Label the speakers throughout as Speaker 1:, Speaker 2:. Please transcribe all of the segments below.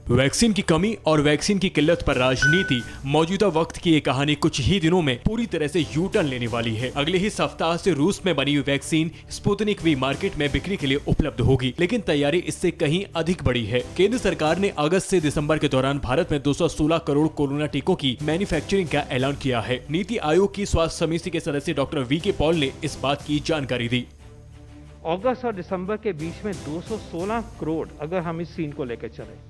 Speaker 1: Vaccine की कमी और वैक्सीन की किल्लत पर राजनीति मौजूदा वक्त की ये कहानी कुछ ही दिनों में पूरी तरह से यू टर्न लेने वाली है। अगले ही सप्ताह से रूस में बनी हुई वैक्सीन स्पुतनिक वी मार्केट में बिक्री के लिए उपलब्ध होगी, लेकिन तैयारी इससे कहीं अधिक बड़ी है। केंद्र सरकार ने अगस्त से दिसंबर के दौरान भारत में 216 करोड़ कोरोना टीकों की मैन्युफैक्चरिंग का ऐलान किया है। नीति आयोग की स्वास्थ्य समिति के सदस्य डॉक्टर वी.के. पॉल ने इस बात की जानकारी दी।
Speaker 2: अगस्त और दिसंबर के बीच में 216 करोड़ अगर हम इस सीन को लेकर चले,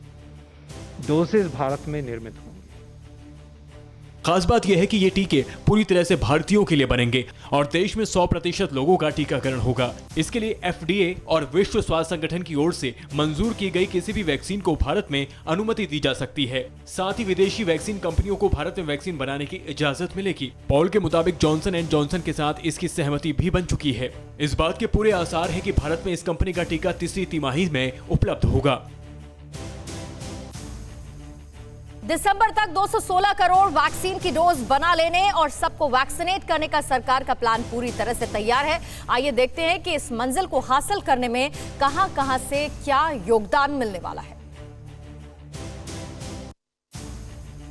Speaker 2: डोसेज भारत में निर्मित होंगे।
Speaker 1: खास बात यह है कि ये टीके पूरी तरह से भारतीयों के लिए बनेंगे और देश में 100% लोगों का टीकाकरण होगा। इसके लिए FDA और विश्व स्वास्थ्य संगठन की ओर से मंजूर की गई किसी भी वैक्सीन को भारत में अनुमति दी जा सकती है। साथ ही विदेशी वैक्सीन कंपनियों को भारत में वैक्सीन बनाने की इजाजत मिलेगी। पॉल के मुताबिक जॉनसन एंड जॉनसन के साथ इसकी सहमति भी बन चुकी है। इस बात के पूरे आसार है कि भारत में इस कंपनी का टीका तीसरी तिमाही में उपलब्ध होगा।
Speaker 3: दिसंबर तक 216 करोड़ वैक्सीन की डोज बना लेने और सबको वैक्सीनेट करने का सरकार का प्लान पूरी तरह से तैयार है। आइए देखते हैं कि इस मंजिल को हासिल करने में कहां-कहां से क्या योगदान मिलने वाला है।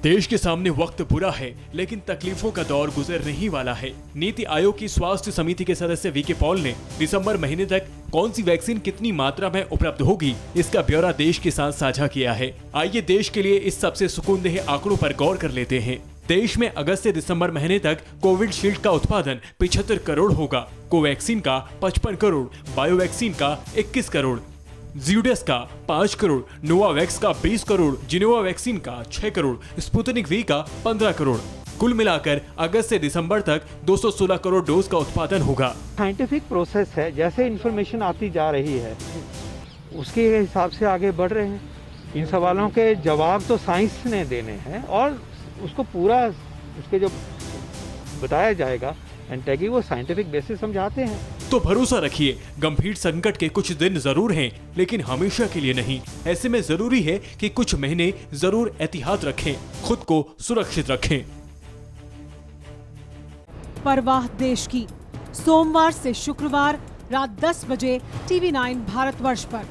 Speaker 1: देश के सामने वक्त बुरा है, लेकिन तकलीफों का दौर गुजरने ही वाला है। नीति आयोग की स्वास्थ्य समिति के सदस्य वी.के. पॉल ने दिसंबर महीने तक कौन सी वैक्सीन कितनी मात्रा में उपलब्ध होगी, इसका ब्यौरा देश के साथ साझा किया है। आइए देश के लिए इस सबसे सुकूनदेह आंकड़ों पर गौर कर लेते हैं। देश में अगस्त से दिसंबर महीने तक कोविड शील्ड का उत्पादन 75 करोड़ होगा, कोवैक्सीन का 55 करोड़, बायोवैक्सीन का 21 करोड़, ज़्यूडस का 5 करोड़, नोवावैक्स का 20 करोड़, जिनोवा वैक्सीन का 6 करोड़, स्पुतनिक वी का 15 करोड़। कुल मिलाकर अगस्त से दिसंबर तक 216 करोड़ डोज का उत्पादन होगा।
Speaker 2: साइंटिफिक प्रोसेस है, जैसे इंफॉर्मेशन आती जा रही है उसके हिसाब से आगे बढ़ रहे हैं। इन सवालों के जवाब तो साइंस ने देने हैं और उसको पूरा उसके जो बताया जाएगा एंटेगी वो साइंटिफिक बेसिस समझाते हैं।
Speaker 1: तो भरोसा रखिए, गंभीर संकट के कुछ दिन जरूर हैं, लेकिन हमेशा के लिए नहीं। ऐसे में जरूरी है कि कुछ महीने जरूर एहतियात रखें, खुद को सुरक्षित रखें।
Speaker 4: परवाह देश की, सोमवार से शुक्रवार रात 10 बजे TV9 भारतवर्ष पर।